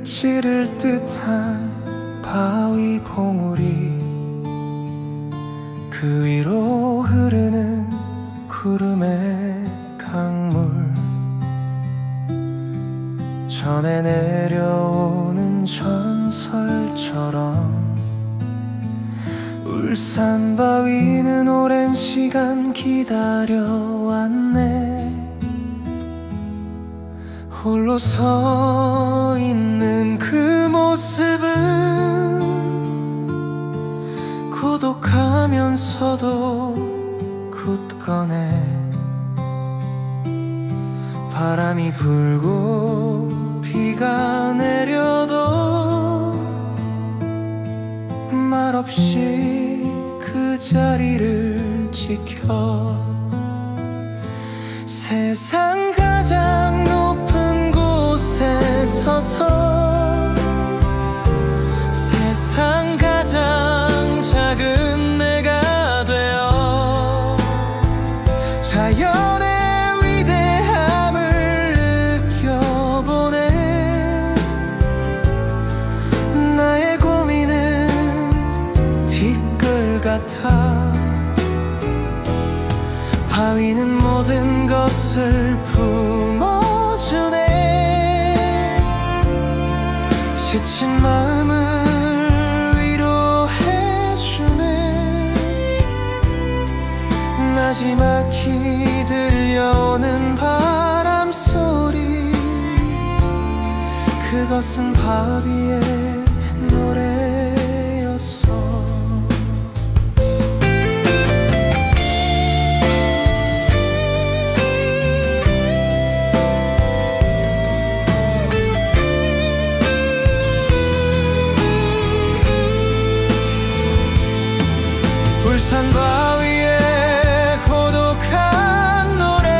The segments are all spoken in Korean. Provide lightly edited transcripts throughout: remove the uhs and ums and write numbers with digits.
찌를 듯한 바위 봉우리, 그 위로 흐르는 구름의 강물, 전해 내려오는 전설처럼 울산 바위는 오랜 시간 기다려왔네. 홀로 서 있는 그 모습은 고독하면서도 굳건해. 바람이 불고 비가 내려도 말없이 그 자리를 지켜. 세상 가장 높은 곳에 서서 세상 가장 작은 내가 되어 자연의 위대함을 느껴보네. 나의 고민은 티끌 같아. 바위는 모든 것을 품어주네. 지친 마음을 위로해주네. 나지막히 들려오는 바람소리, 그것은 바위의 노래였어. 울산 바위의 고독한 노래,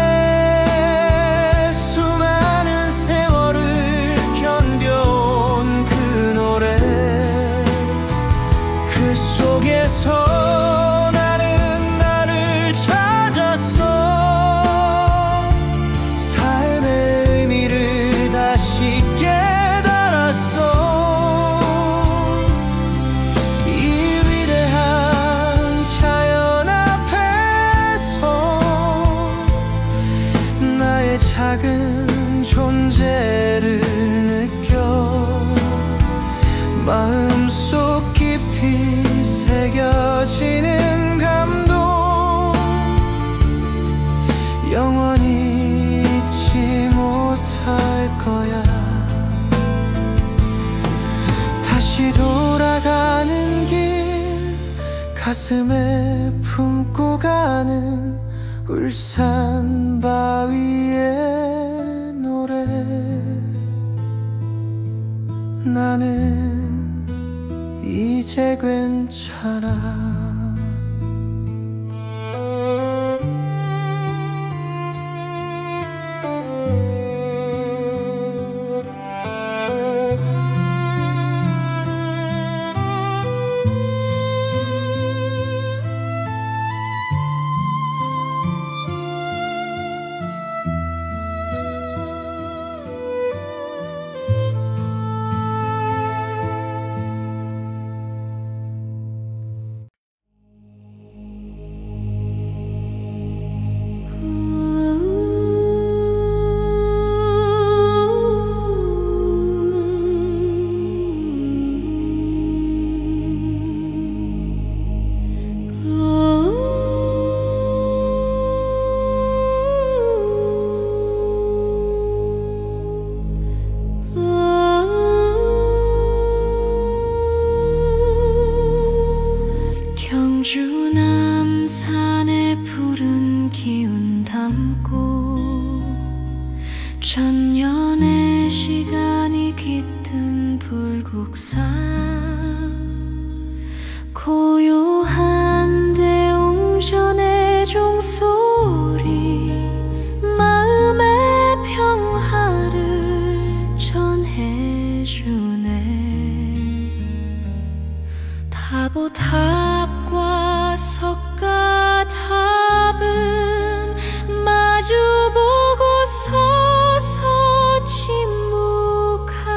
수많은 세월을 견뎌온 그 노래, 그 속에서 나는 나를 찾았어. 삶의 의미를 다시 깨달았어. 작은 존재를 느껴 마음속 깊이 새겨지는 감동, 영원히 잊지 못할 거야. 다시 돌아가는 길, 가슴에 품고 가는 울산 바위의 노래. 나는 이제 괜찮아. 천년의 시간이 깃든 불국사, 고요한 대웅전의 종소리, 마음의 평화를 전해주네. 타보탑과 석가탑은 마주보고 서서 침묵하네.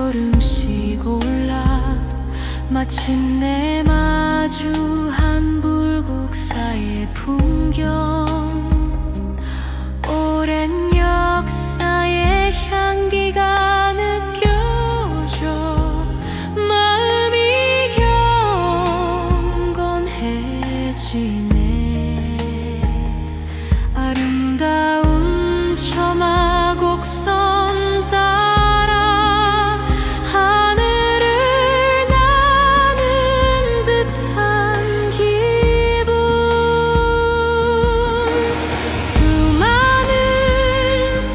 걸음씩 올라 마침내 마주한 불국사의 풍경. 오랜 역사의 향기가 느껴져 마음이 경건해지네. 아름다운 처마 곡선 따라 하늘을 나는 듯한 기분. 수많은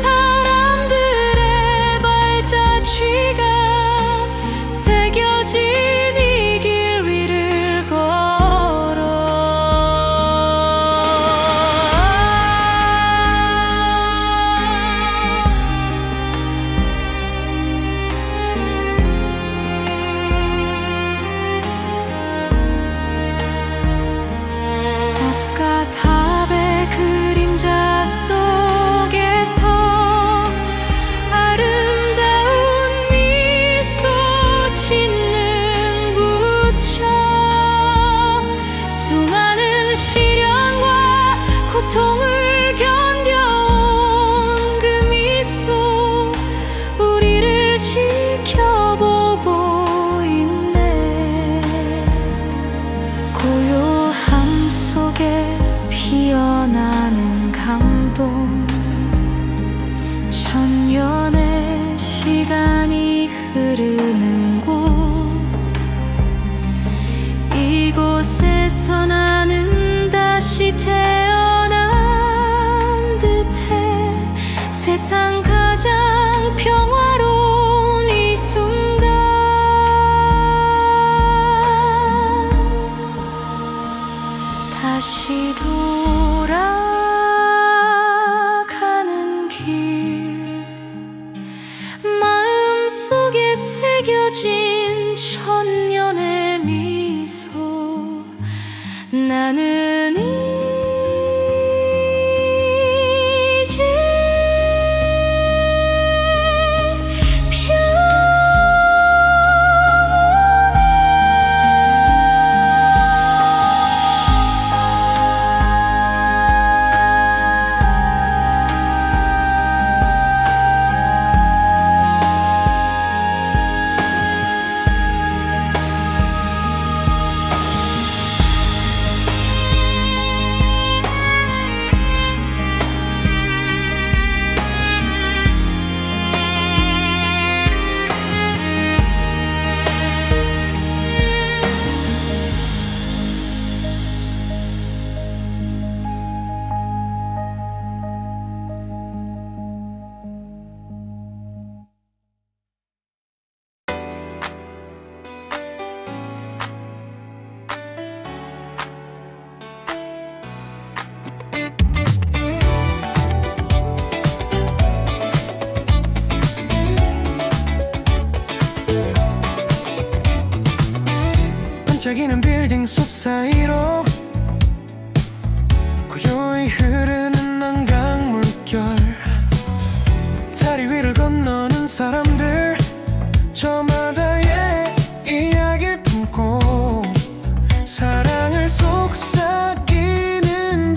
사람들의 발자취가 새겨진 이 길 위를 걸어 석가 탑의 그림자 속에서 아름다운 미소 짓는 부처. 수많은 시련과 고통을 견뎌온 그 미소 우리를 지켜보고 있네. 고요함 속에 피어나는 감동. 천년의 시간이 흐르는 곳. 이곳에서 나는 다시 태어난 듯해. 세상 가장 평화로운 이 순간. 다시 돌아가는 길. 마음속에 새겨진 천년의 미소. 나는 이제 반짝이는 빌딩 숲 사이로 고요히 흐르는 난강 물결. 다리 위를 건너는 사람들. 저마다의 이야기를 품고 사랑을 속삭이는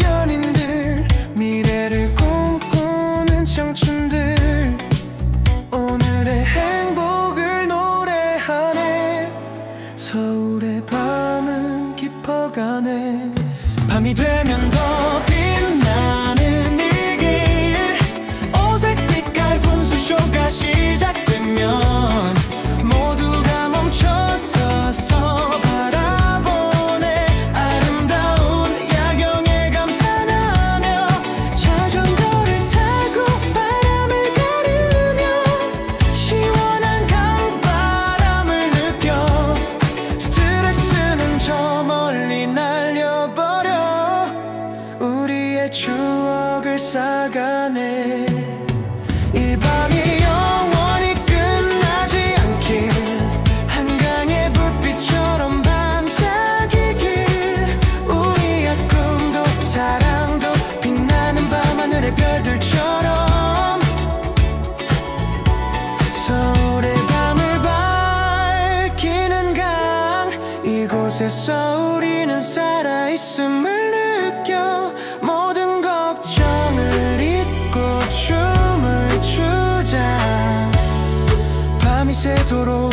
연인들. 미래를 꿈꾸는 청춘들. 오늘의 행복을 노래하네. 서울의 밤은 깊어가네. 밤이 되면 더 빛나는 이 길. 오색 빛깔 분수쇼가 시작되면 모두가 멈춰서서 바라보네. 아름다운 야경에 감탄하며 자전거를 타고 바람을 가르며 시원한 강바람을 느껴 스트레스는 저 멀리 날려버려. 우리의 추억을 쌓아가네. 이 밤이 영원 이곳에서 우리는 살아있음을 느껴 모든 걱정을 잊고 춤을 추자 밤이 새도록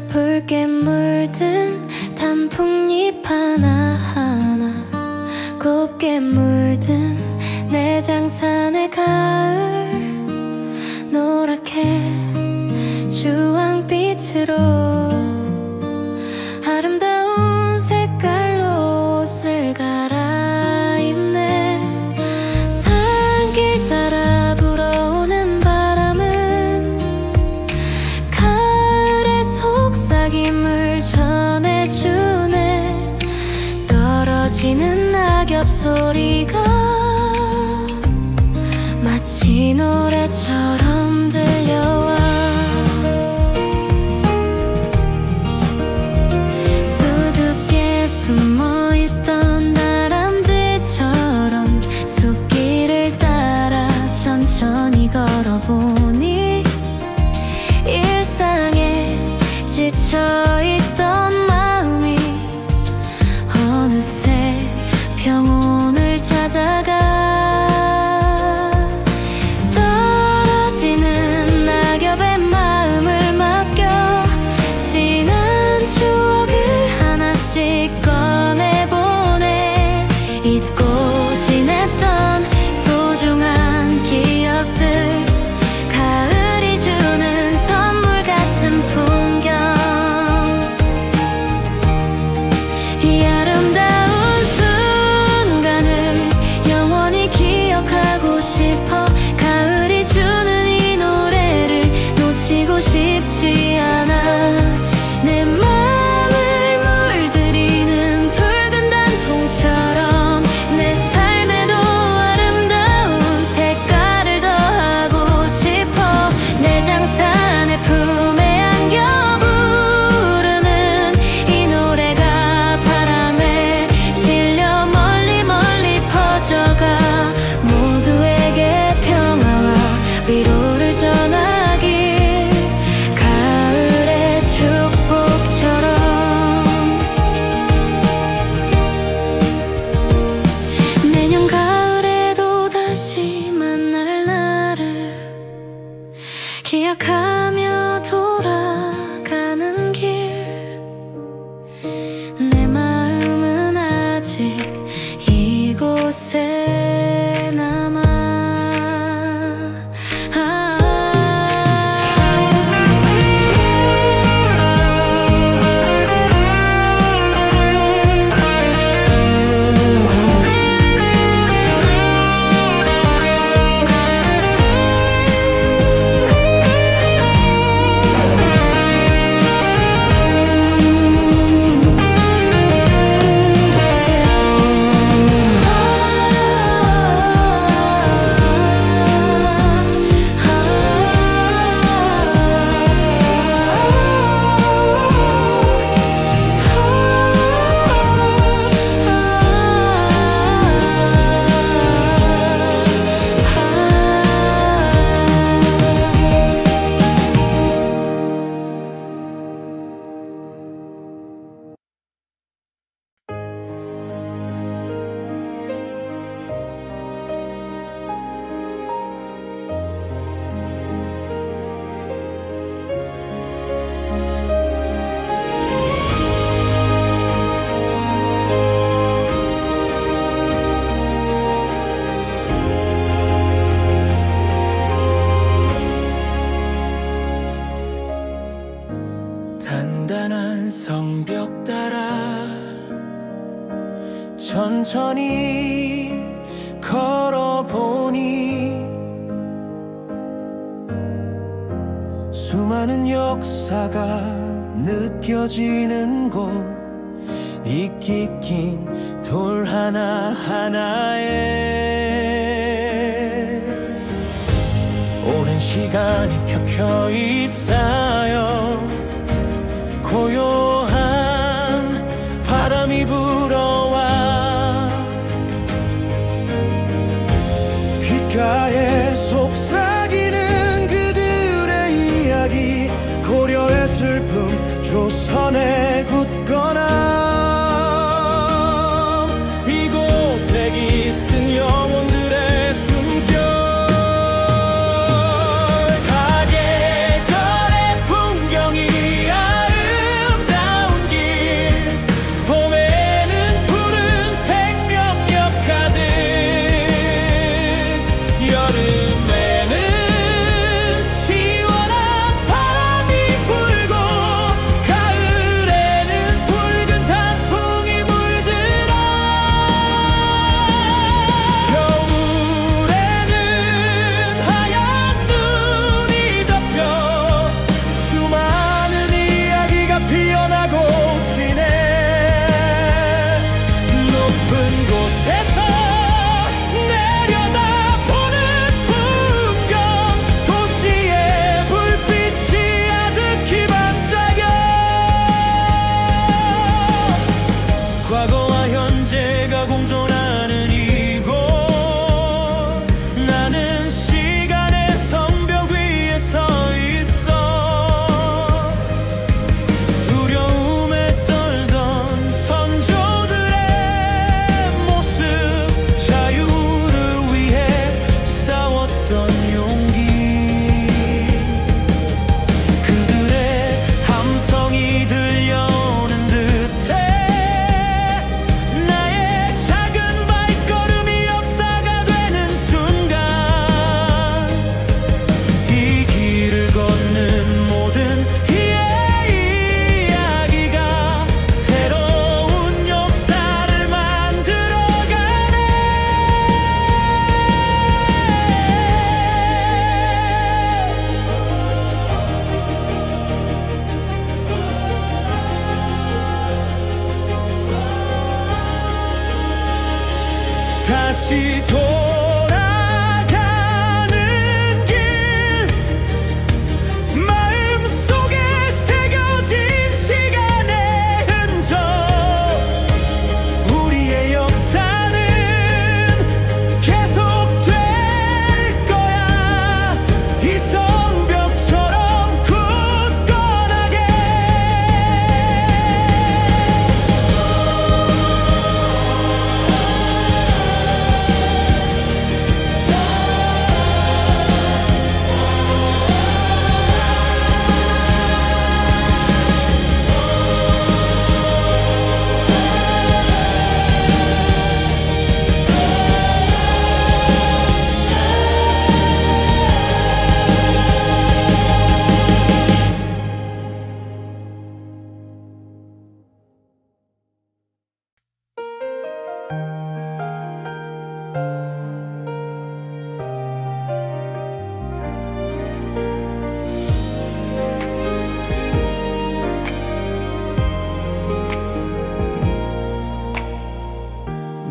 붉게 물든 단풍잎 하나하나 곱게 물든 내장산의 가을 노랗게 주황빛으로 아름다운 색깔로 옷을 갈아입네. 산길 따라 불어오는 바람은 가을의 속삭임을 전해주네. 떨어지는 낙엽 소리가 마치 노래처럼 들려와. 수줍게 숨어있던 다람쥐처럼 숲길을 따라 천천히 걸어보니 일상에 지쳐있던 마음이 어느새 평온을 찾아가. 떨어지는 낙엽에 마음을 맡겨 지난 추억을 하나씩 꺼내보네. 잊고 지냈던 소중한 기억들, 가을이 주는 선물 같은 풍경. 이 아름다운 순간을 영원히 기억하고 싶어. 가을이 주는 이 노래를 놓치고 싶지 않아. 내 맘을 물들이는 붉은 단풍처럼 내 삶에도 아름다운 색깔을 더하고 싶어. 내장산의 품에 안겨 부르는 이 노래가 바람에 실려 멀리 멀리 퍼져가. 모두에게 평화와 위로를 전하길. 가을의 축복처럼 내년 가을에도 다시 만날 날을 기약하며 돌아가는 길. 내 마음은 아직 이곳에 남아. 천천히 걸어보니 수많은 역사가 느껴지는 곳, 이 찢긴 돌 하나하나에 오랜 시간이 켜켜이 쌓여 고요한 바람이 불어와 귓가에 속삭이는 그들의 이야기, 고려의 슬픔, 조선의 굳건함, 이곳에 깃든 영혼들의 숨결. 사계절의 풍경이 아름다운 길, 봄에는 푸른 생명력 가득, 여름에는 시원한 바람이 불고, 가을에는 붉은 단풍이 물들어, 겨울에는 하얀 눈이 덮여 수많은 이야기가 피어나고 지네. 높은 곳에서 내려다보는 풍경, 도시의 불빛이 아득히 반짝여 과거와 현재가 공존하는 이곳, 나는 시간의 성벽 위에 서 있어. 두려움에 떨던 선조들의 모습, 자유를 위해 싸웠던 용기, 그들의 함성이 들려오는 듯해 나의 작은 발걸음이 역사가 되는 순간, 이 길을 걷는 모든 이의 이야기가 새로운 역사를 만들어가네. 다시 돌아가는 길, 마음속에 새겨진 시간의 흔적, 우리의 역사는 계속될 거야. 이 성벽처럼 굳건하게.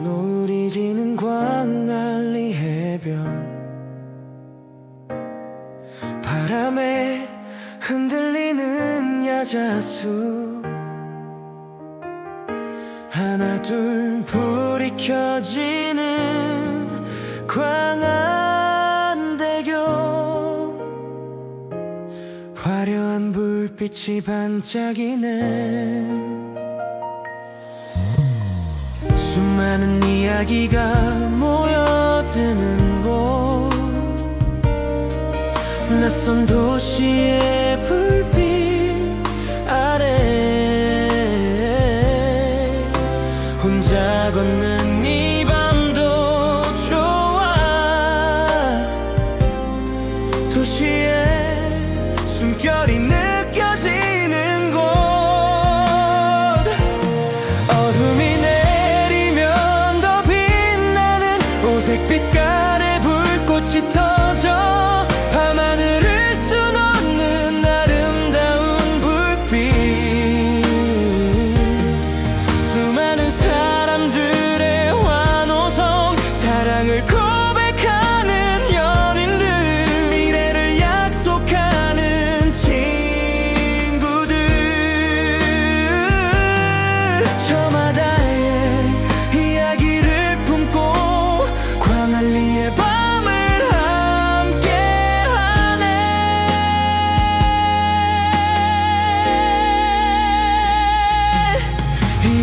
노을이 지는 광안리 해변, 바람에 흔들리는 야자수, 하나 둘 불이 켜지는 광안대교, 화려한 불빛이 반짝이네. 수많은 이야기가 모여드는 곳, 낯선 도시의 불빛 아래 혼자 걷는 이 밤도 좋아. 도시의 숨결이 느껴지는 곳, 어둠이 내리면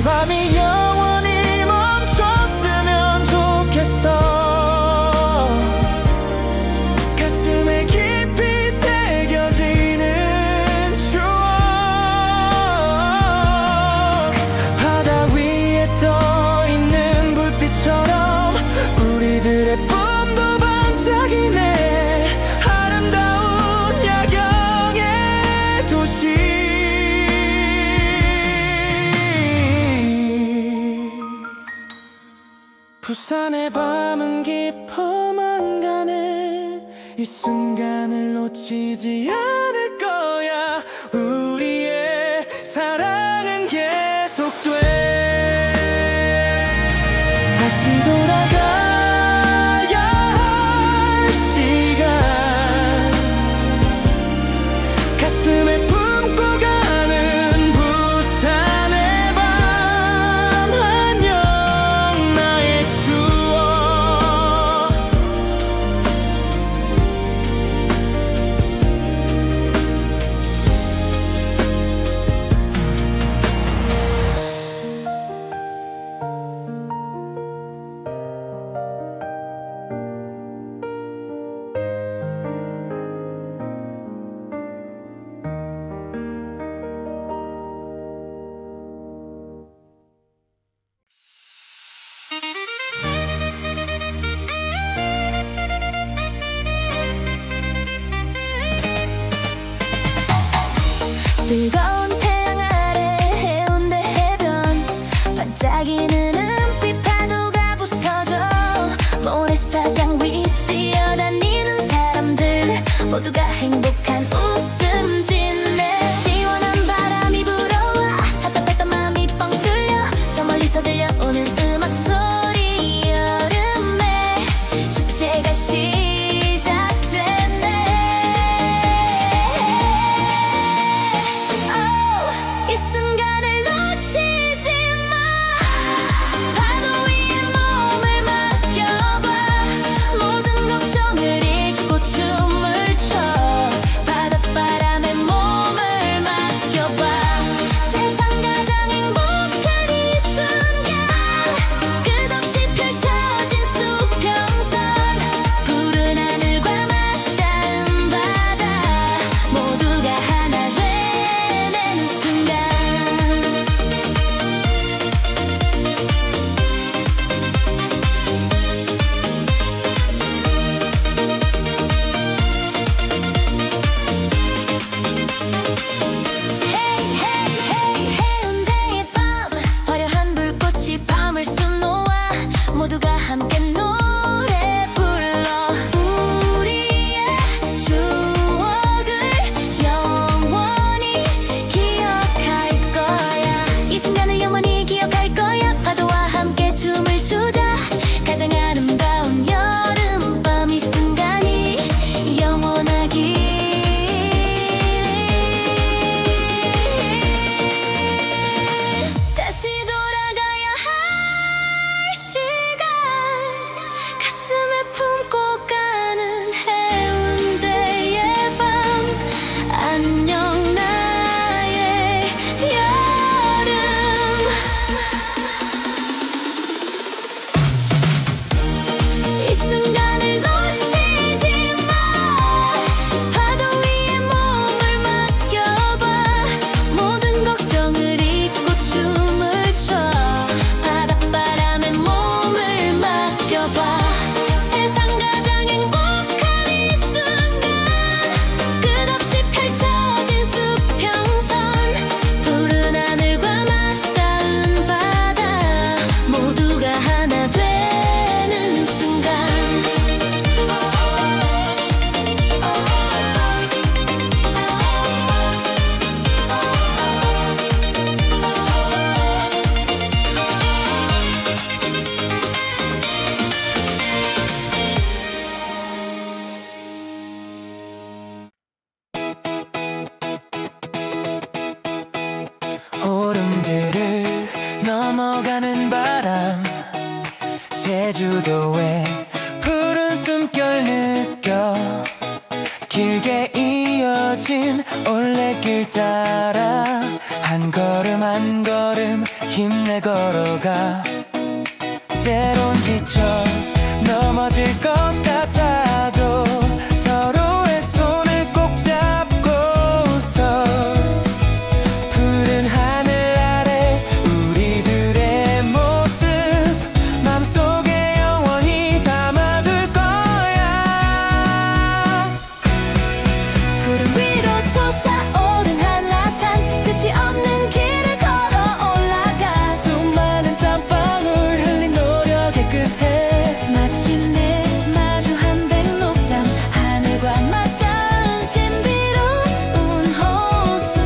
이 밤이 영원히 멈췄으면 좋겠어. 가슴에 깊이 새겨지는 추억, 바다 위에 떠있는 불빛처럼 우리들의 꿈도 반짝이네. 아름다운 야경의 도시. 부산의 밤은 깊어만 가네. 이 순간을 놓치지 않을 거야. 우리의 사랑은 계속돼. 다시 돌아가야 할 시간, 가슴에 품고 가는 부산의 밤. 안녕 나의 추억. 뜨거운 태양 아래 해운대 해변, 반짝이는 은빛 파도가 부서져. 모래사장 위 뛰어다니는 사람들 모두가 행복한 웃음 짓네. 시원한 바람이 불어와 답답했던 마음이 뻥 뚫려. 저 멀리서 들려오는 음악 소리. 여름의 축제가 이 순간을 놓치지 마. 파도 위에 몸을 맡겨봐. 모든 걱정을 잊고 춤을 춰. 바닷바람에 몸을 맡겨봐. 세상 가장 행복한 이 순간, 끝없이 펼쳐진 수평선. 푸른 하늘과 맞닿은 바다, 모두가 하나 되는 순간. Hey hey hey 해운대의 밤, 화려한 불꽃이 밤을 수놓아. 모두가 함께 노래 불러. 우리의 추억을 영원히 기억할 거야. 이 순간을 영원히 기억할 거야. 파도와 함께 춤을 추자. 가장 아름다운 여름밤, 이 순간이 영원하길. 다시 돌아가야 할 시간, 가슴에 품고 가는 해운대의 밤. 안녕 나의 여름. 이 순간을 놓치지 마. 파도 위에 몸을 맡겨봐. 모든 걱정을 잊고 춤을 춰. 바닷바람에 몸을 맡겨봐. 세상 가장 행복한 이 순간, 끝없이 펼쳐진 수평선. 푸른 하늘과 맞닿은 바다, 모두가 하나 되는 순간. 오름들을 넘어가는 바람, 제주도의 푸른 숨결 느껴. 길게 이어진 올레길 따라 한 걸음 한 걸음 힘내 걸어가. 때론 지쳐 넘어질 것 같아도 서로의 손을 꼭 잡고서 푸른 하늘 아래 우리들의 모습 맘속에 영원히 담아둘 거야. 구름 위로 솟아오른 한라산 끝이 없는 길을 걸어 올라가. 수많은 땀방울 흘린 노력의 끝에 마침내 마주한 백록담 하늘과 맞닿은 신비로운 호수.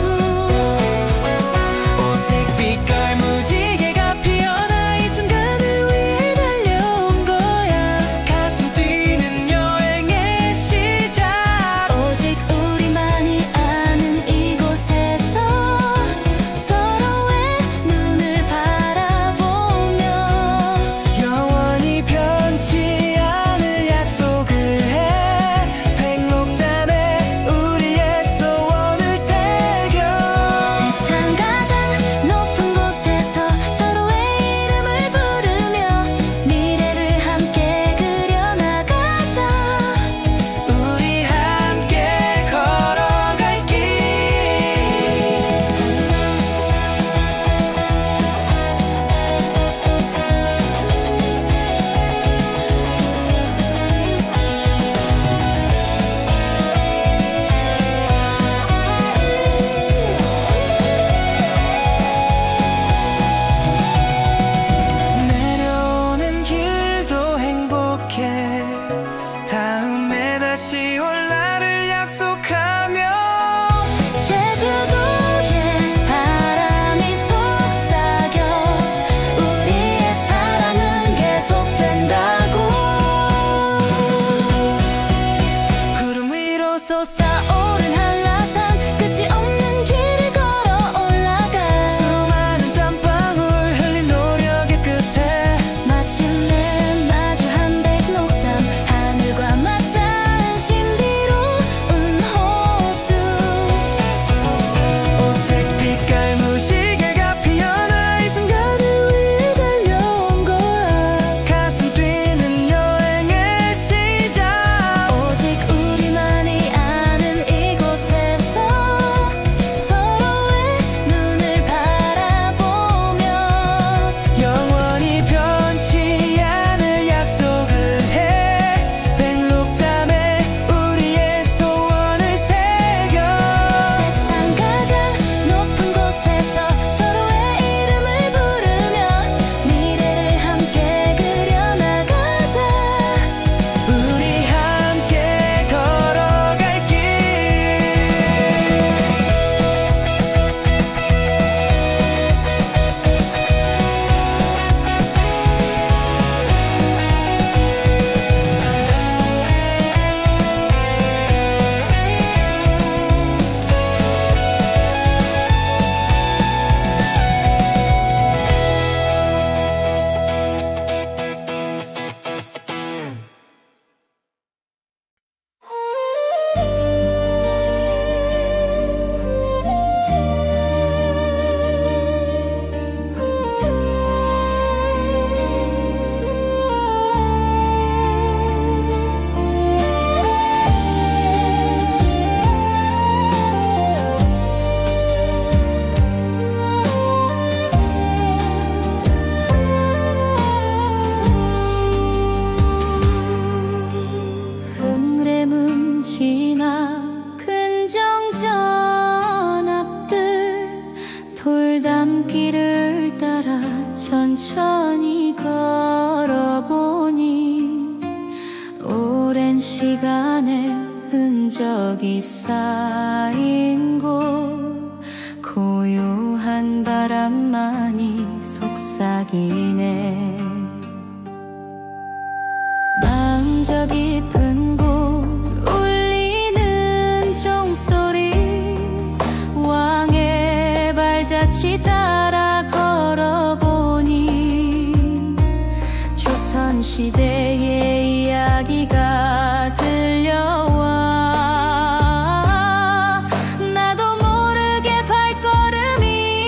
오색 빛깔 무지개가 피어나 이 순간을 위해 달려온 거야. 가슴 뛰는 여행의 시작. 오직 우리만이 아는 이곳에서 서로의 눈을 바라보며 영원히 변치 않을 약속을 해. 백록담에 우리의 소원을 새겨. 세상 가장 높은 곳에서 서로의 이름을 부르며 미래를 함께 그려나가자. 우리 함께 걸어갈 길. 내려오는 길도 행복해. 다음에 다시 올 날을 약속하며 제주도의 바람이 속삭여 우리의 사랑은 계속된다고. 구름 위로 솟아오른 한라산 끝이 없는 길을 걸어 올라가. 수많은 땀방울 흘린 노력의 끝에 마침내 마주한 백록담 하늘과 맞닿은 신비로운 호수. 오색 빛깔 무지개가 피어나 이 순간을 위해 달려온 거야. 가슴 뛰는 여행의 시작. 오직 우리만이 아는 이곳에서 서로의 눈을 바라보며 영원히 변치 않을 약속을 해. 백록담에 우리의 소원을 새겨. 세상 가장 높은 곳에서 서로의 이름을 부르며 미래를 함께 그려나가자. 우리 함께 걸어갈 길. 흥래문 지나 근정전 앞들 돌담길을 따라 천천히 걸어보니 오랜 시간의 흔적이 쌓인 곳 고요한 바람만이 속삭이네. 저 깊은 곳 울리는 종소리 왕의 발자취 따라 걸어보니 조선시대의 이야기가 들려와 나도 모르게 발걸음이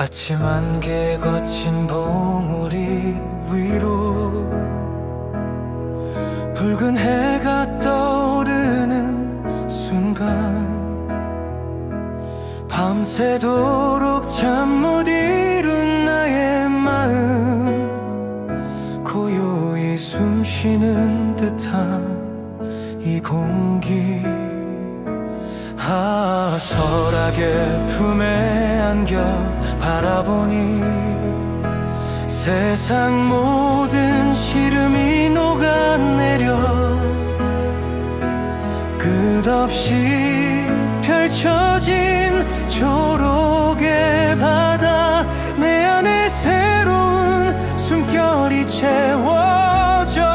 아침 안개 거친 봉우리 위로 붉은 해가 떠오르는 순간 밤새도록 잠 못 이룬 나의 마음 고요히 숨 쉬는 듯한 이 공기 설악의 품에 안겨 바라보니 세상 모든 시름이 녹아내려 끝없이 펼쳐진 초록의 바다 내 안에 새로운 숨결이 채워져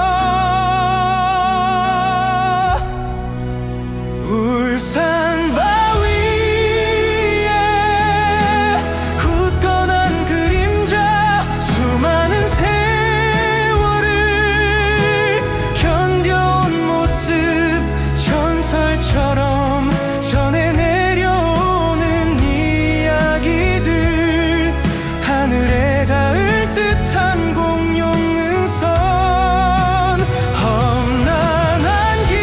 울산 바위에 굳건한 그림자 수많은 세월을 견뎌온 모습 전설처럼 전해 내려오는 이야기들 하늘에 닿을 듯한 공룡 능선 험난한 길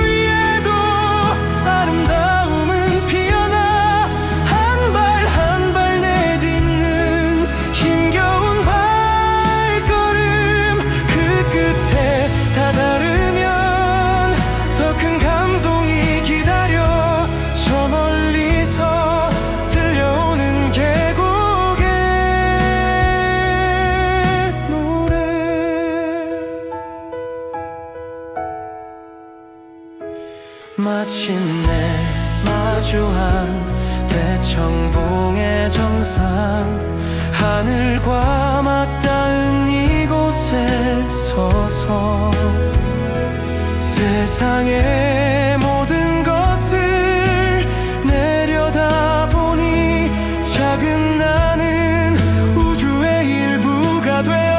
위에도 아름다움은 피어나 한 발 한 발 내딛는 힘겨운 발걸음 그 끝에 다다르면 더 큰 감동이 기다려 저 멀리서 들려오는 계곡의 노래 마침내 마주한 대청봉의 정상 하늘과 맞닿은 이곳에 서서 세상의 모든 것을 내려다보니 작은 나는 우주의 일부가 되어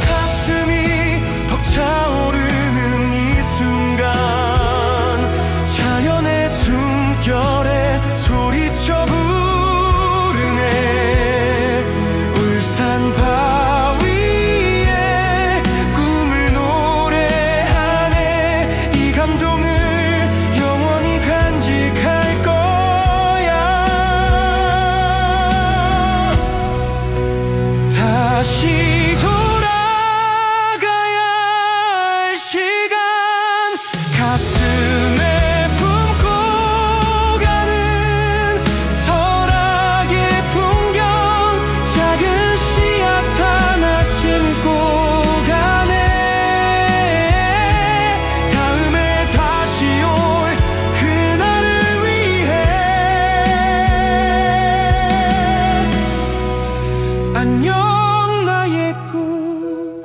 가슴이 벅차오르는 이 순간 자연의 숨결에 소리쳐 부르네 울산 바위에 꿈을 노래하네 이 감동을 영원히 간직할 거야 다시 돌아가야 할 시간 가슴에 품고 가는 설악의 풍경 작은 씨앗 하나 심고 가네 다음에 다시 올 그날을 위해 안녕 나의 꿈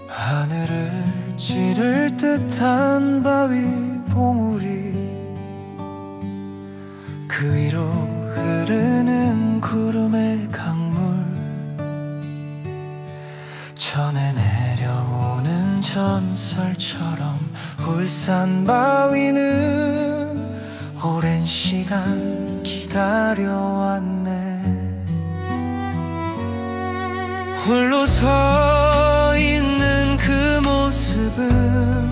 하늘을 찌를 듯한 바위 봉우리 그 위로 흐르는 구름의 강물 전해 내려오는 전설처럼 울산 바위는 오랜 시간 기다려왔네 홀로 서 있는 그 모습은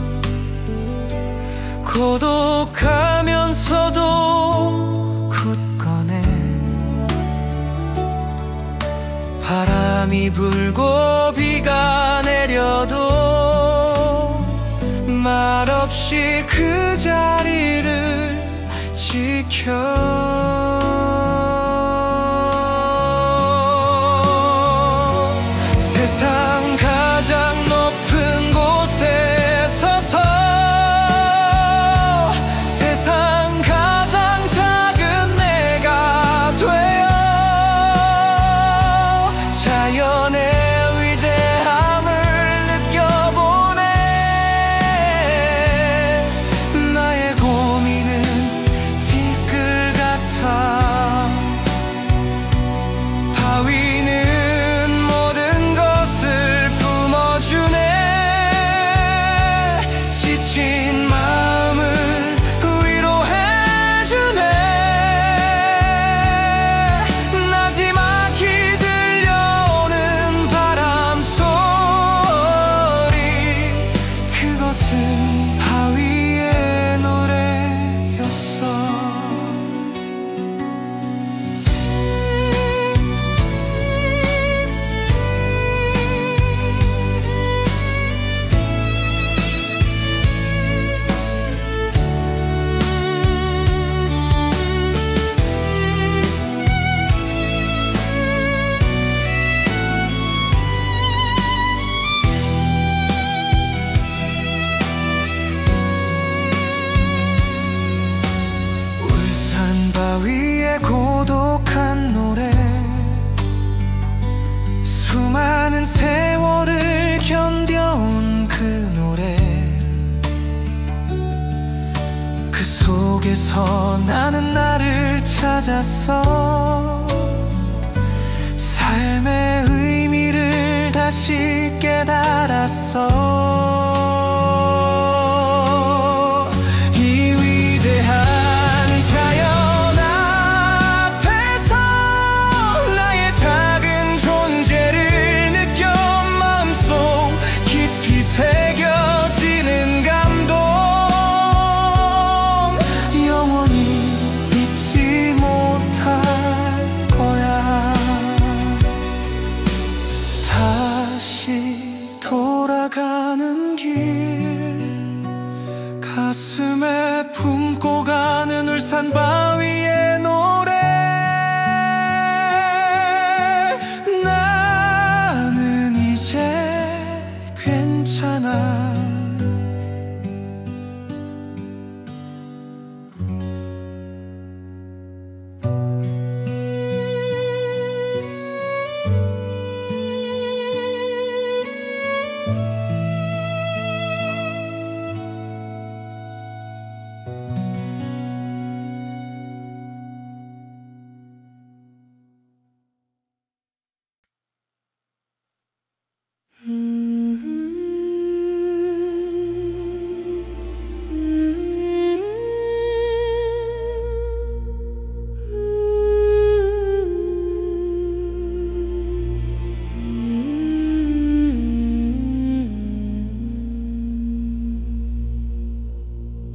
고독하면서도 굳건해 바람이 불고 비가 내려도 말없이 그 자리를 지켜 세상 가장 높은 곳에 서서 세상 가장 잘 많은 세월을 견뎌온 그 노래, 그 속에서 나는 나를 찾았어. 삶의 의미를 다시 깨달았어. 가는 길, 가슴에 품고 가는 울산 바위의 노래. 나는 이제 괜찮아.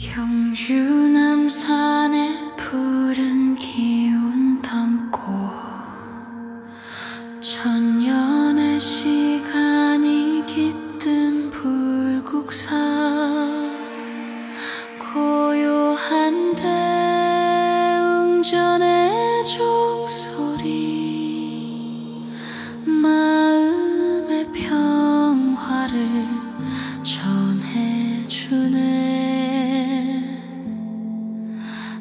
경주 남산의 푸른 기운 담고 천년의 시간이 깃든 불국사, 고요한 대웅전의 종소리, 마음의 평화를 전해주네.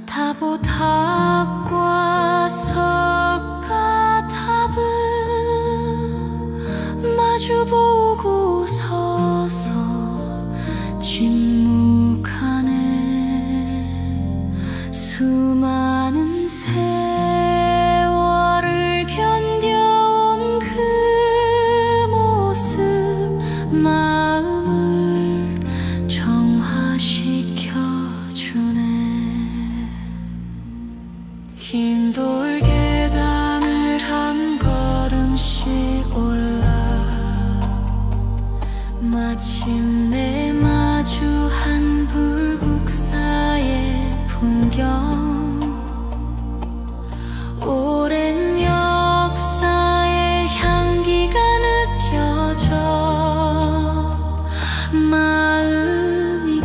다보탑과 석가탑은 마주보고 서서 침묵하네. 수많은 세월을 견뎌온 그 모습, 마음을 정화시켜주네. 긴 돌계단을 한 걸음씩 올라 마침내 마주한 불국사의 풍경. 오랜 역사의 향기가 느껴져 마음이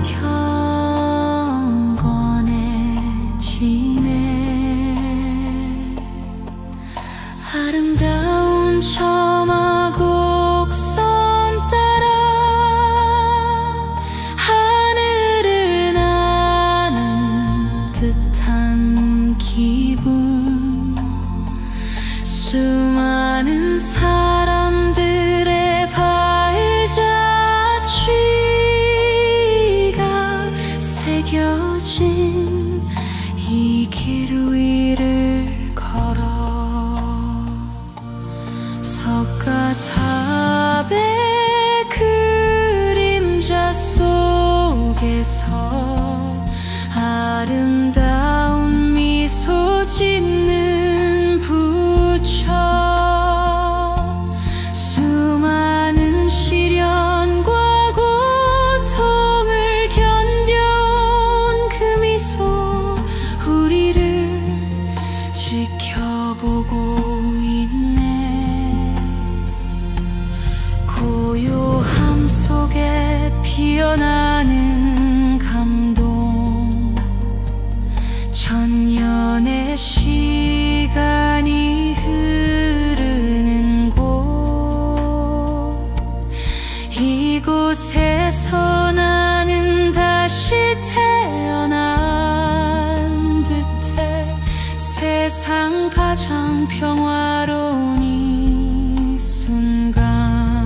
경건해지네. 아름다운 처마 곡선 따라 하늘을 나는 듯한 기분, 수많은 사람들의 발자취가 새겨진 이 길 위를 걸어 석가탑의 그림자 속에서 아름다운 미소 짓는 부처, 수많은 시련과 고통을 견뎌온 그 미소 우리를 지켜보고 있네. 고요함 속에 피어나는 감동, 천년의 시간이 흐르는 곳, 이곳에서 나는 다시 태어난 듯해. 세상 가장 평화로운 이 순간,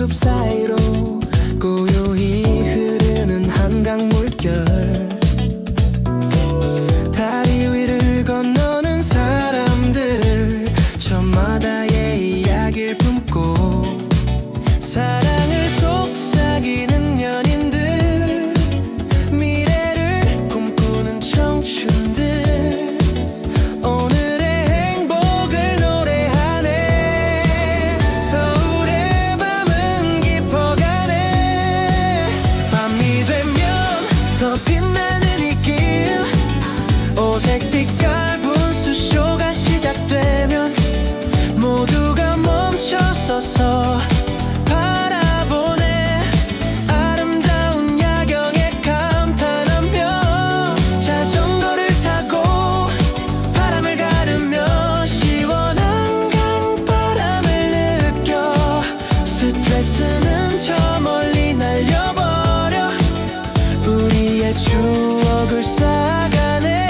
숲 사이로 고요히 흐르는 한강 물결, 다리 위를 건너는 사람들, 저마다의 이야기를 품고 사랑을 속삭이는 연인들, 미래를 꿈꾸는 청춘들, 오늘의 행복을 노래하네. 서울의 밤은 깊어가네. 밤이 되면 더 빛나는 이 길, 오색빛 깔은 수쇼가 시작되면 모두가 멈춰서서 바라보네. 아름다운 야경에 감탄하며 자전거를 타고 바람을 가르며 시원한 강바람을 느껴 스트레스는 저 멀리 날려버려 우리의 추억을 쌓아가네.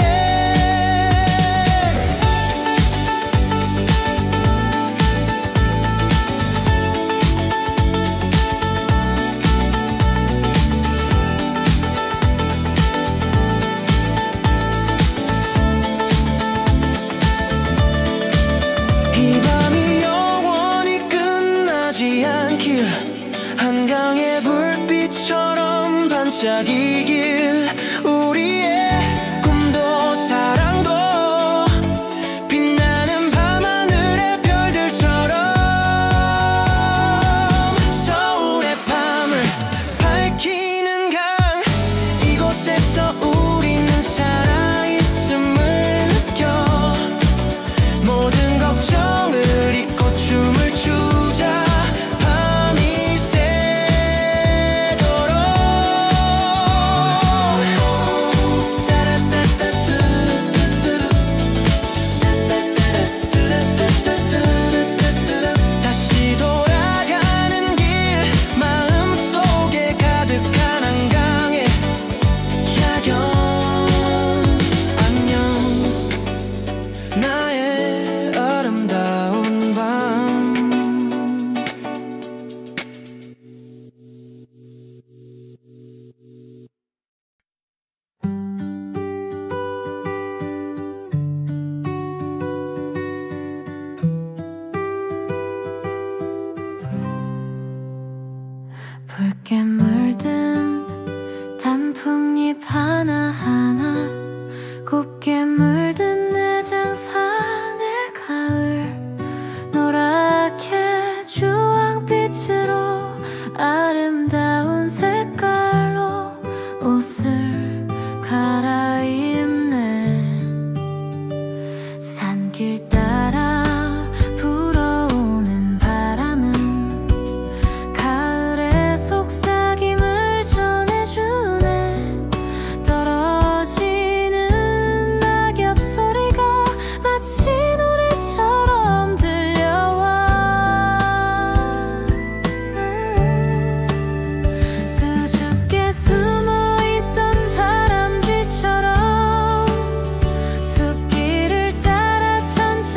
이 밤이 영원히 끝나지 않길, 한강의 불빛처럼 반짝이길, 우리의 꿈도 사랑도 빛나는 밤하늘의 별들처럼 서울의 밤을 밝히는 강, 이곳에서 우리는 살아있음을 느껴 모든 걱정을 잊고 춤을 추자. 밤이 새도록 다시 돌아가는 길, 마음속에 가득한 한강의 야경. 안녕 나의 아름다운 밤. 붉게 물든 단풍잎 하나하나, 곱게 물든 내장산의 가을, 노랗게 주황빛으로 아름다운 색깔로 옷을 갈아입네. 산길 따라 불어오는 바람은 가을의 속삭임을 전해주네. 떨어지는 낙엽 소리가 마치 노래처럼 들려와. 수줍게 숨어있던 다람쥐처럼 숲길을 따라 천천히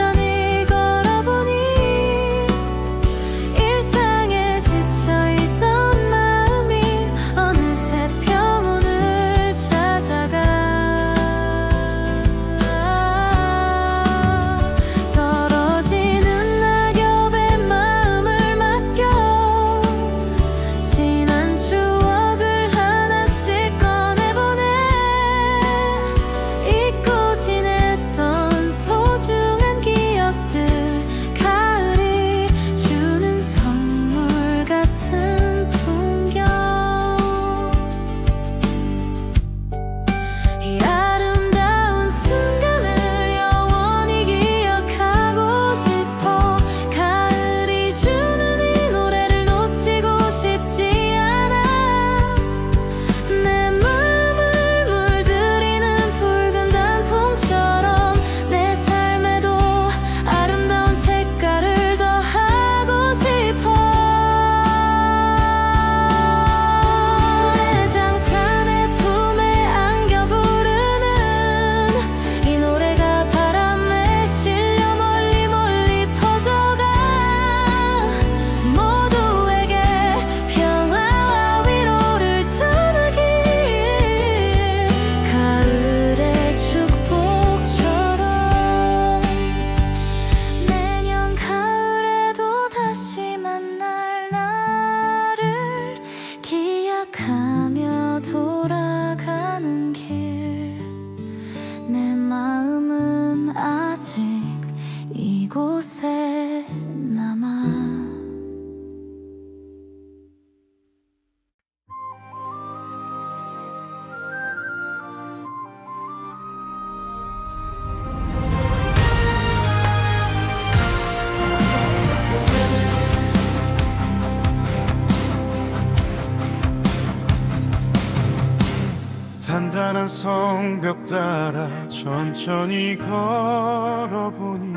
험난한 성벽 따라 천천히 걸어보니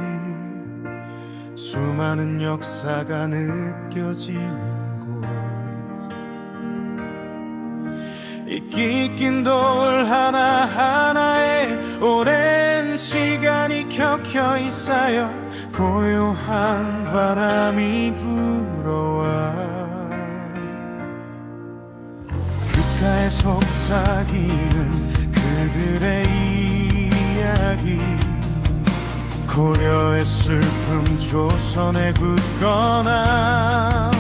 수많은 역사가 느껴지는 이 찢긴 돌 하나하나에 오랜 시간이 켜켜이 쌓여 고요한 바람이 불어와 귓가에 속삭이는 그들의 이야기 고려의 슬픔 조선의 굳건함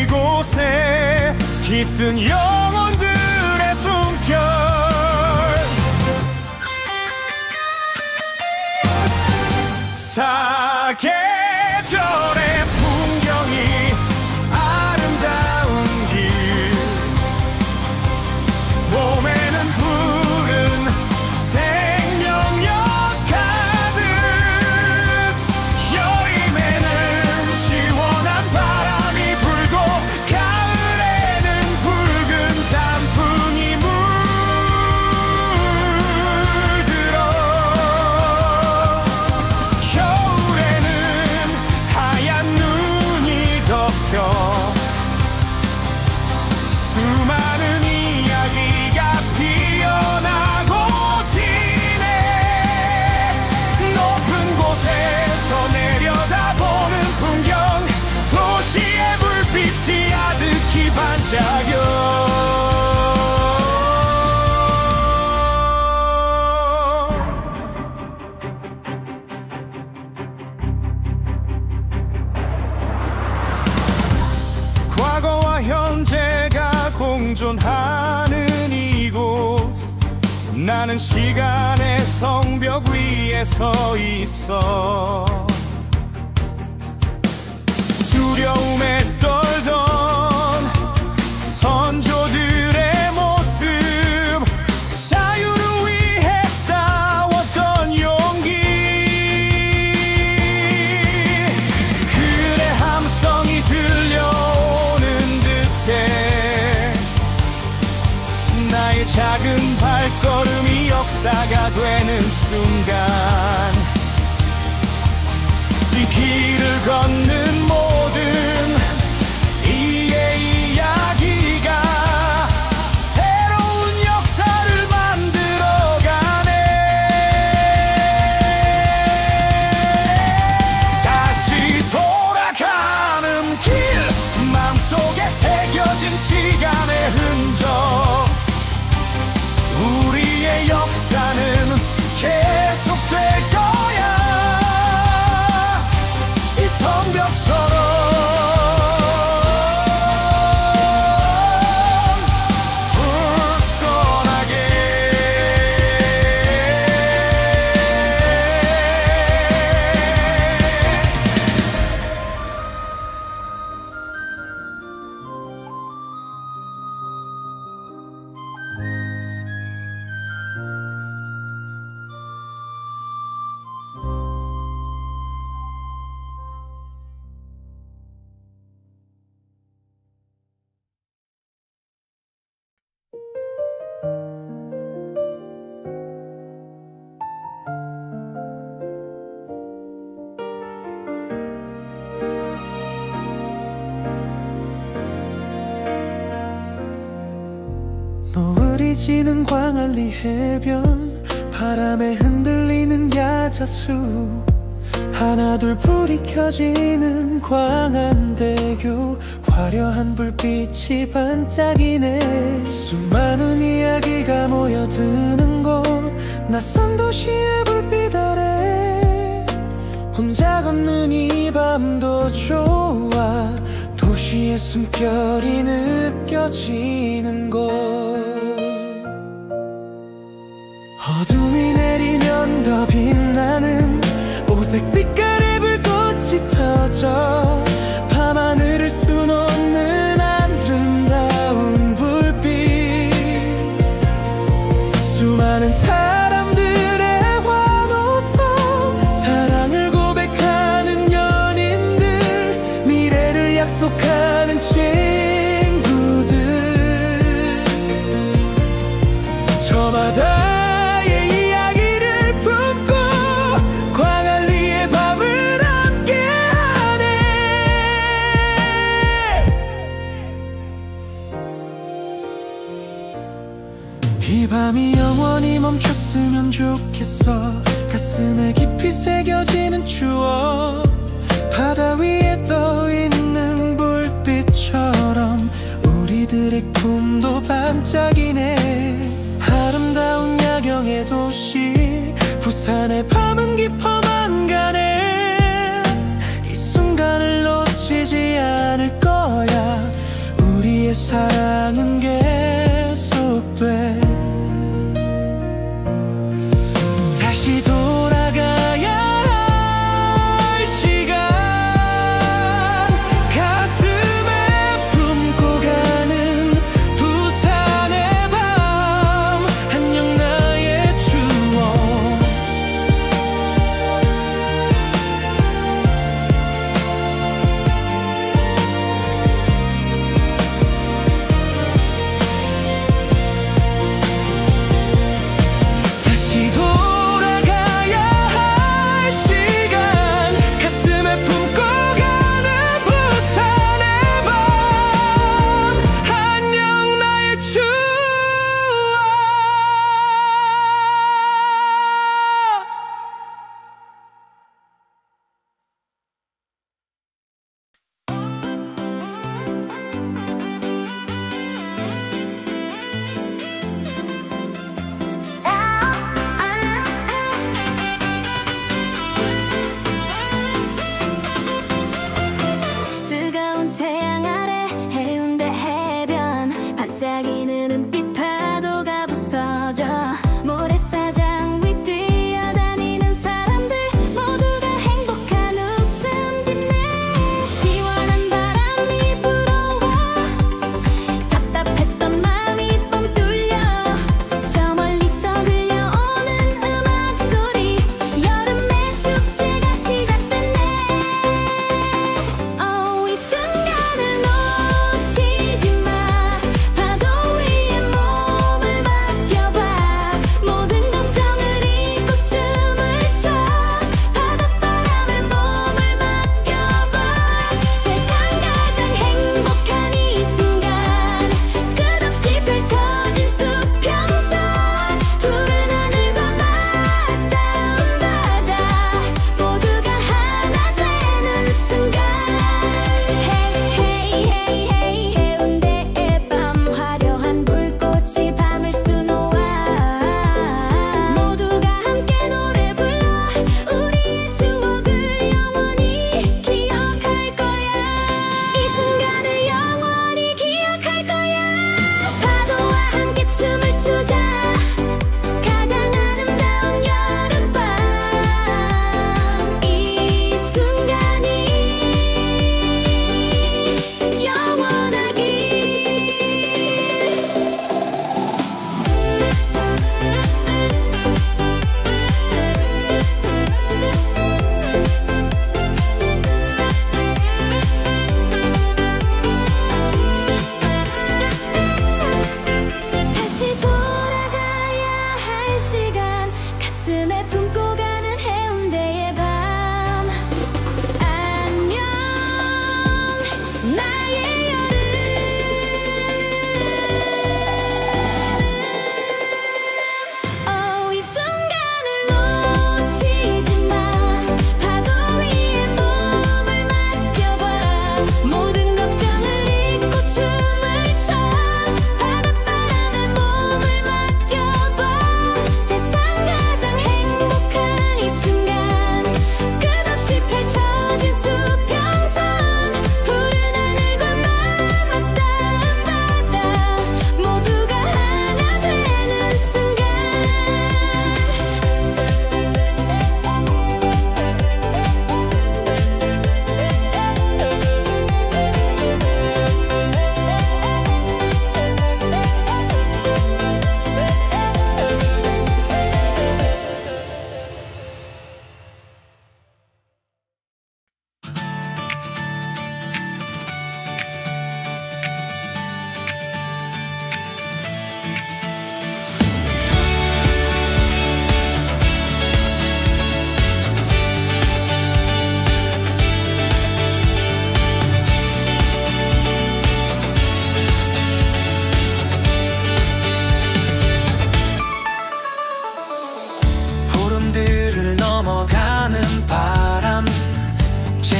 이곳에 깃든 영혼들의 숨결 사계절의 풍경이 아름다운 길 봄에는 푸른 생명력 가득 여름에는 시원한 바람이 불고 가을에는 붉은 단풍이 물들어 겨울에는 하얀 눈이 덮여 수많은 이야기가 피어나고 지네 높은 곳에서 내려다보는 풍경 도시의 불빛이 아득히 반짝여 과거와 현재가 공존하는 이곳 나는 시간의 성벽 위에 서 있어 두려움에 떨던 선조들의 모습 자유를 위해 싸웠던 용기 그의 함성이 들려오는 듯해 나의 작은 발걸음이 역사가 되는 순간 이 길을 걷는 모든 이의 이야기가 새로운 역사를 만들어가네 다시 돌아가는 길 마음속에 새겨진 시간의 흔적 우리의 역사는 계속될 거야 이 성벽처럼 노을이 지는 광안리 해변 바람에 흔들리는 야자수 하나둘 불이 켜지는 광안대교 화려한 불빛이 반짝이네 수많은 이야기가 모여드는 곳 낯선 도시의 불빛 아래 혼자 걷는 이 밤도 좋아 도시의 숨결이 느껴지는 곳 어둠이 내리면 더 빛나는 오색 빛깔의 불꽃이 터져 밤하늘을 수놓는 아름다운 불빛 수많은 사람들의 환호성 사랑을 고백하는 연인들 미래를 약속하는 친구들 않았으면 좋겠어. 가슴에 깊이 새겨지는 추억, 바다 위에 떠있는 불빛처럼 우리들의 꿈도 반짝이네. 아름다운 야경의 도시 부산의 밤은 깊어만 가네. 이 순간을 놓치지 않을 거야. 우리의 사랑은 계속돼. 다시 돌아가야 할 시간, 가슴에 품고 가는 부산의 밤. 안녕 나의 추억.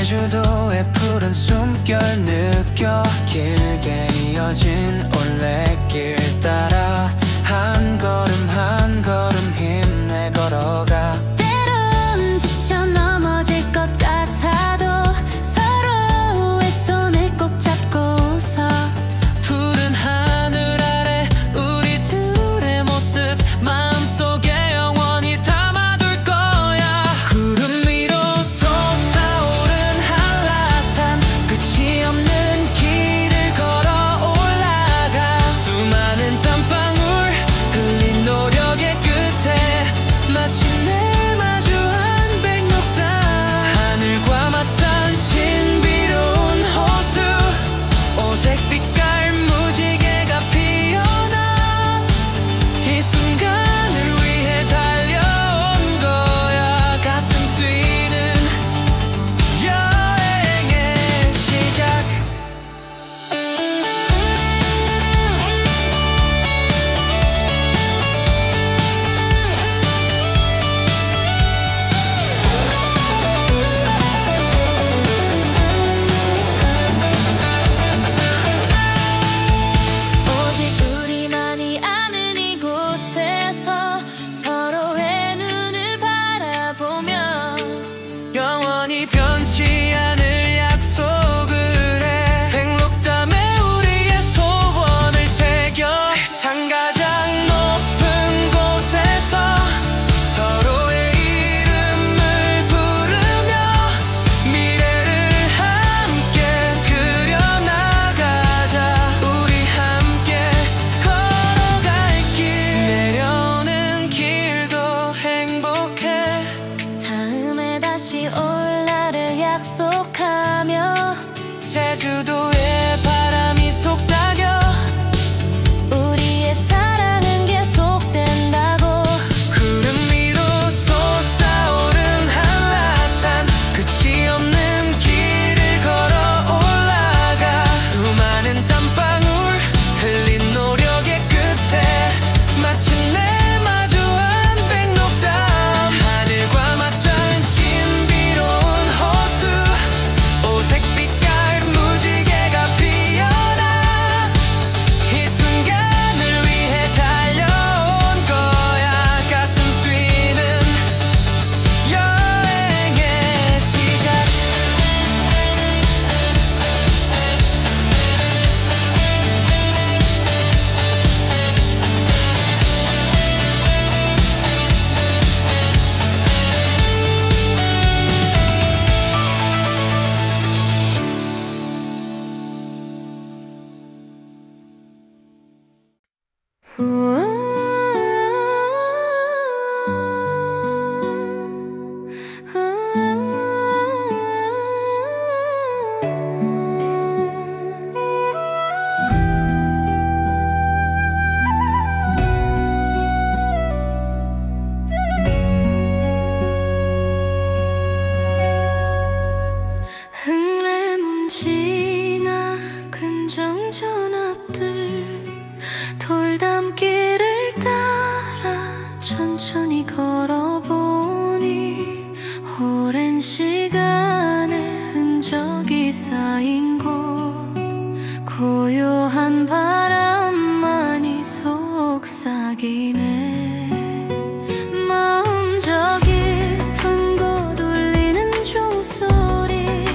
제주도의 푸른 숨결 느껴 길게 이어진 올레길 따라 한 걸음 한 걸음 힘내 걸어가. 때론 지쳐 넘어질 것 같아도 서로의 손을 꼭 잡고서 푸른 하늘 아래 우리 둘의 모습 마음속에 영원히 담아둘 거야. 구름 위로 솟아오른 한라산 끝이 없는 길을 걸어 올라가. 수많은 땀방울 흘린 노력의 끝에 마침내 마주한 백록담. 하늘과 맞닿은 신비로운 호수 오색 빛깔 무지개가 피어나. 이 순간을 위해 달려온 거야. 가슴 뛰는 여행의 시작. 오직 우리만이 아는 이곳에서 서로의 눈을 바라보며 영원히 변치 않을 약속을 해. 백록담에 우리의 소원을 새겨. 세상 가장 높은 곳에서 서로의 이름을 부르며 미래를 함께 그려나가자. 우리 함께 걸어갈 길 내려오는 길도 행복해. 다음에 다시 올 날을 약속하며 제주도의 바람이 속삭여 우리의 사랑은 계속된다고. 구름 위로 솟아오른 한라산 끝이 없는 길을 걸어 올라가. 수많은 땀방울 흘린 노력의 끝에 마침내 마주한 백록담. 하늘과 맞닿은 신비로운 호수 오색 빛깔 무지개가 피어나. 이 순간을 위해 달려온 거야. 가슴 뛰는 여행의 시작. 흥래문지나 근정전 앞들 돌담길을 따라 천천히 걸어보니 오랜 시간의 흔적이 쌓인 곳 고요한 바람만이 속삭이네. 마음 저 깊은 곳 울리는 종소리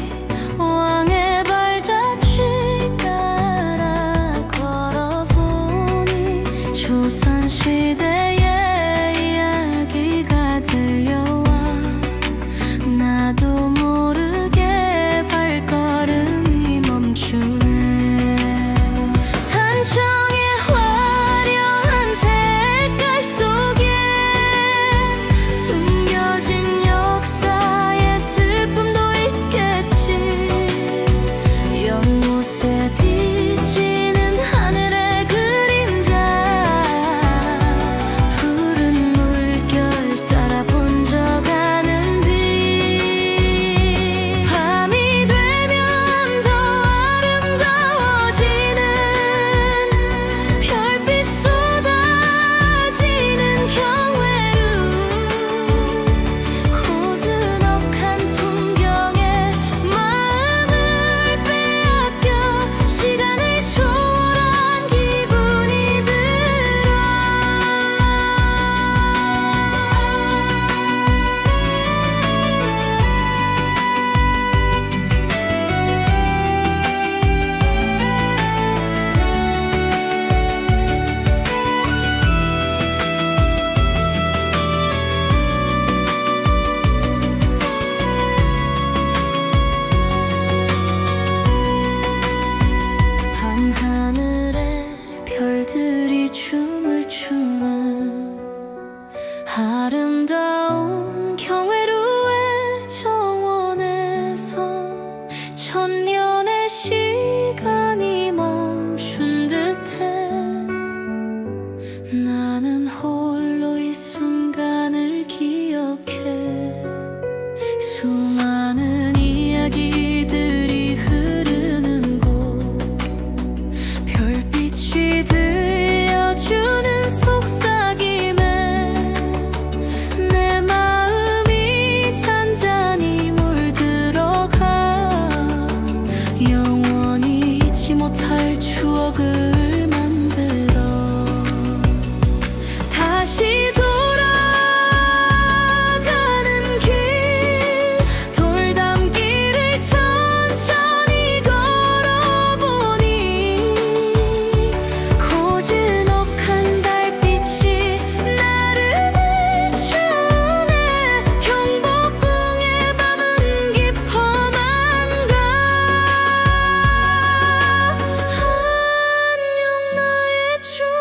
왕의 발자취 따라 걸어보니 조선시대의 이야기가 들려와. 나도 아름다운 경외루의 정원에서 천년의 시간이 멈춘 듯해. 나는 홀로 이 순간을 기억해. 수많은 이야기들이 흐르는 곳, 별빛이 들려주는 속삭임에 내 마음이 잔잔히 물들어가. 영원히 잊지 못할 추억을 만들어 다시 돌아가는 길, 돌담길을 천천히 걸어보니 고즈넉한 달빛이 나를 비추네. 경복궁의 밤은 깊어만 가. 안녕 나의 추억.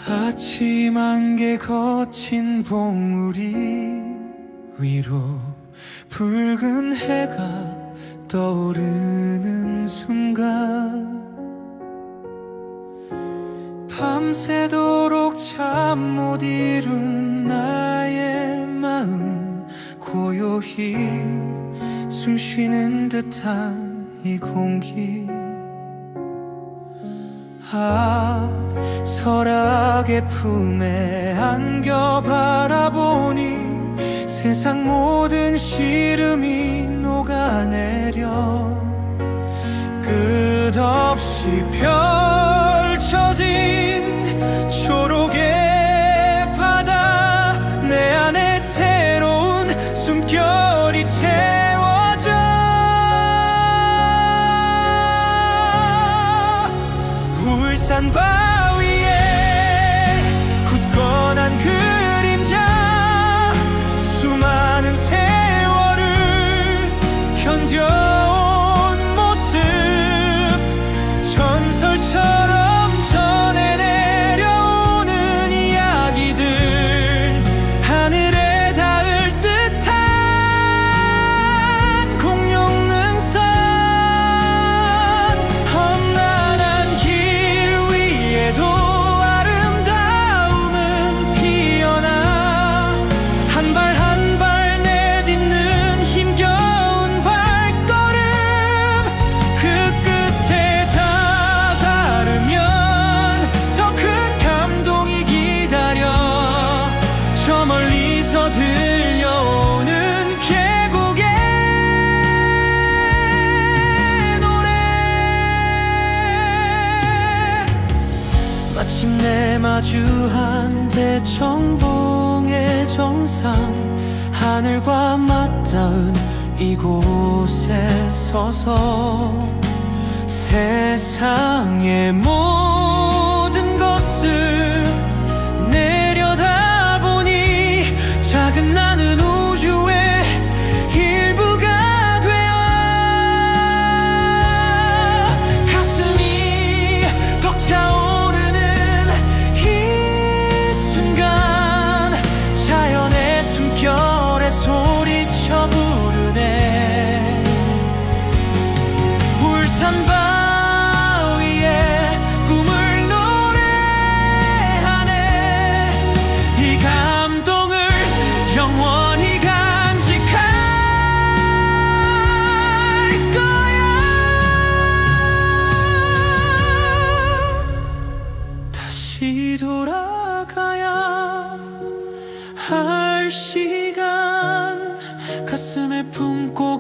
아침 안개 거친 봉우리 위로 붉은 해가 떠오르는 순간, 밤새도록 잠 못 이룬 나의 마음, 고요히 숨 쉬는 듯한 이 공기. 설악의 품에 안겨 바라보니 세상 모든 시름이 녹아내려 끝없이 펼쳐진 초록의 바다. 내 안에 새로운 숨결이 채워져 울산 바위에 굳건한 그림자. 수많은 세월을 견뎌온 모습, 전설처럼 전해 내려오는 이야기들. 하늘에 닿을 듯한 공룡능선, 험난한 길 위에도 아름다움은 피어나. 한 발 한 발 내딛는 힘겨운 발걸음. 그 끝에 다다르면 더 큰 감동이 기다려. 저 멀리서 들려오는 계곡의 노래. 마침내 마주한 대청봉의 정상, 하늘과 맞닿은 이곳에 서서 세상의 모든 것을 내려다보니 작은 나는 우주의 일부가 되어 가슴이 벅차오르는 이 순간, 자연의 숨결에 소리쳐 부르네. 울산 바위에 꿈을 노래하네. 이 감동을 영원히 간직할 거야. 다시 돌아가야 할 시간, 가슴에 품고